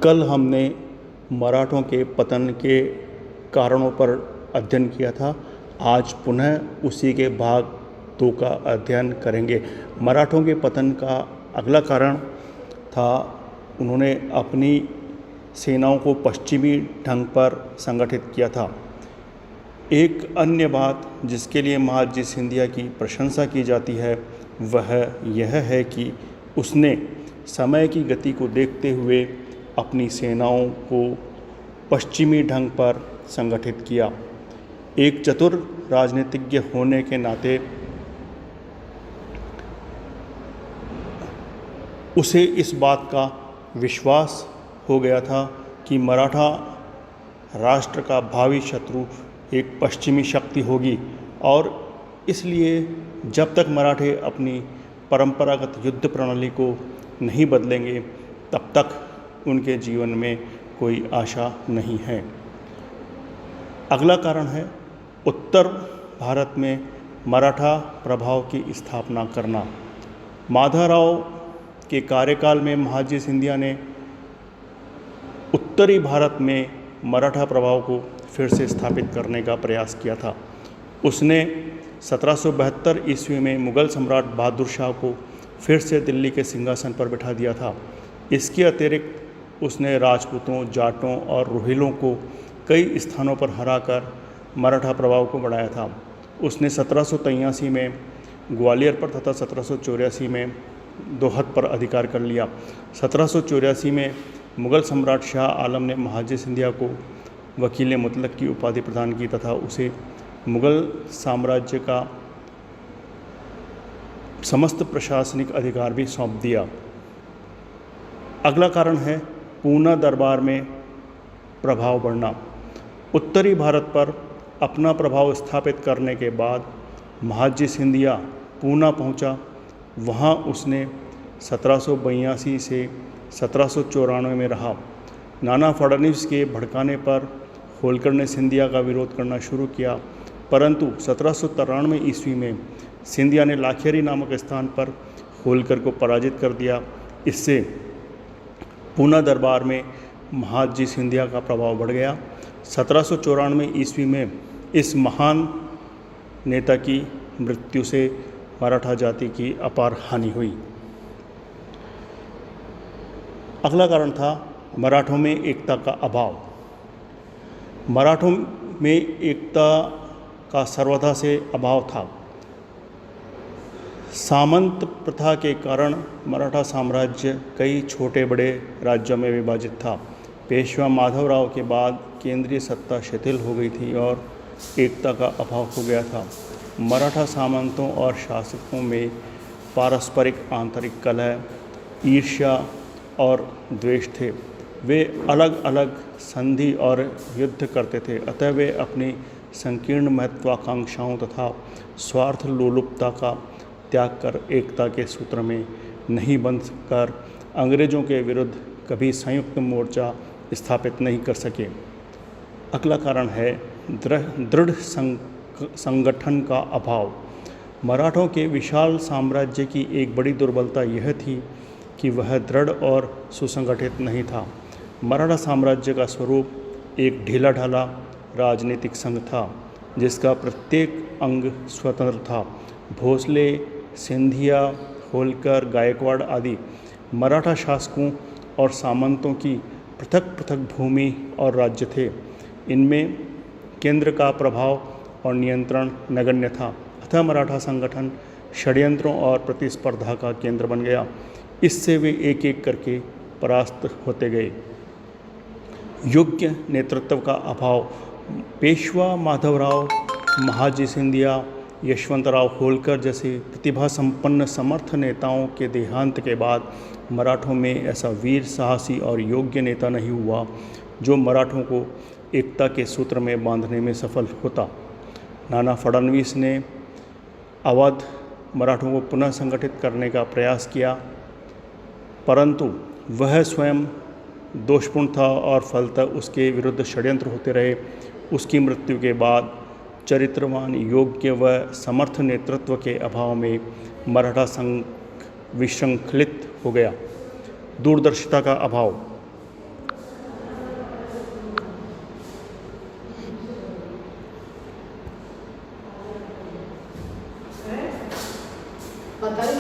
कल हमने मराठों के पतन के कारणों पर अध्ययन किया था। आज पुनः उसी के भाग 2 का अध्ययन करेंगे। मराठों के पतन का अगला कारण था, उन्होंने अपनी सेनाओं को पश्चिमी ढंग पर संगठित किया था। एक अन्य बात जिसके लिए महादजी सिंधिया की प्रशंसा की जाती है वह यह है कि उसने समय की गति को देखते हुए अपनी सेनाओं को पश्चिमी ढंग पर संगठित किया। एक चतुर राजनीतिज्ञ होने के नाते उसे इस बात का विश्वास हो गया था कि मराठा राष्ट्र का भावी शत्रु एक पश्चिमी शक्ति होगी और इसलिए जब तक मराठे अपनी परंपरागत युद्ध प्रणाली को नहीं बदलेंगे तब तक उनके जीवन में कोई आशा नहीं है। अगला कारण है उत्तर भारत में मराठा प्रभाव की स्थापना करना। माधवराव के कार्यकाल में महादजी सिंधिया ने उत्तरी भारत में मराठा प्रभाव को फिर से स्थापित करने का प्रयास किया था। उसने 1772 ईस्वी में मुग़ल सम्राट बहादुर शाह को फिर से दिल्ली के सिंहासन पर बिठा दिया था। इसके अतिरिक्त उसने राजपूतों, जाटों और रोहिलों को कई स्थानों पर हराकर मराठा प्रभाव को बढ़ाया था। उसने 1783 में ग्वालियर पर तथा 1784 में दोहद पर अधिकार कर लिया। 1784 में मुग़ल सम्राट शाह आलम ने महादजी सिंधिया को वकील मुतलक की उपाधि प्रदान की तथा उसे मुग़ल साम्राज्य का समस्त प्रशासनिक अधिकार भी सौंप दिया। अगला कारण है पूना दरबार में प्रभाव बढ़ना। उत्तरी भारत पर अपना प्रभाव स्थापित करने के बाद महादजी सिंधिया पूना पहुंचा। वहां उसने 1782 से 1794 में रहा। नाना फडणवीस के भड़काने पर होलकर ने सिंधिया का विरोध करना शुरू किया, परंतु 1793 ईस्वी में सिंधिया ने लाखेरी नामक स्थान पर होलकर को पराजित कर दिया। इससे पूना दरबार में महादजी सिंधिया का प्रभाव बढ़ गया। 1794 ईस्वी में इस महान नेता की मृत्यु से मराठा जाति की अपार हानि हुई। अगला कारण था मराठों में एकता का अभाव। मराठों में एकता का सर्वथा से अभाव था। सामंत प्रथा के कारण मराठा साम्राज्य कई छोटे बड़े राज्यों में विभाजित था। पेशवा माधवराव के बाद केंद्रीय सत्ता शिथिल हो गई थी और एकता का अभाव हो गया था। मराठा सामंतों और शासकों में पारस्परिक आंतरिक कलह, ईर्ष्या और द्वेष थे। वे अलग अलग संधि और युद्ध करते थे, अतः वे अपनी संकीर्ण महत्वाकांक्षाओं तथा स्वार्थ लोलुपता का त्याग कर एकता के सूत्र में नहीं बंध कर अंग्रेज़ों के विरुद्ध कभी संयुक्त मोर्चा स्थापित नहीं कर सके। अगला कारण है दृढ़ संगठन का अभाव। मराठों के विशाल साम्राज्य की एक बड़ी दुर्बलता यह थी कि वह दृढ़ और सुसंगठित नहीं था। मराठा साम्राज्य का स्वरूप एक ढीला ढाला राजनीतिक संघ था जिसका प्रत्येक अंग स्वतंत्र था। भोसले, सिंधिया, होलकर, गायकवाड़ आदि मराठा शासकों और सामंतों की पृथक पृथक भूमि और राज्य थे। इनमें केंद्र का प्रभाव और नियंत्रण नगण्य था, अतः मराठा संगठन षड्यंत्रों और प्रतिस्पर्धा का केंद्र बन गया। इससे वे एक एक करके परास्त होते गए। योग्य नेतृत्व का अभाव। पेशवा माधवराव, महादजी सिंधिया, यशवंतराव होलकर जैसे प्रतिभा संपन्न समर्थ नेताओं के देहांत के बाद मराठों में ऐसा वीर, साहसी और योग्य नेता नहीं हुआ जो मराठों को एकता के सूत्र में बांधने में सफल होता। नाना फडणवीस ने अवध मराठों को पुनः संगठित करने का प्रयास किया, परंतु वह स्वयं दोषपूर्ण था और फलतः उसके विरुद्ध षड्यंत्र होते रहे। उसकी मृत्यु के बाद चरित्रवान, योग्य व समर्थ नेतृत्व के अभाव में मराठा संघ विशृंखलित हो गया। दूरदर्शिता का अभाव। बता रहे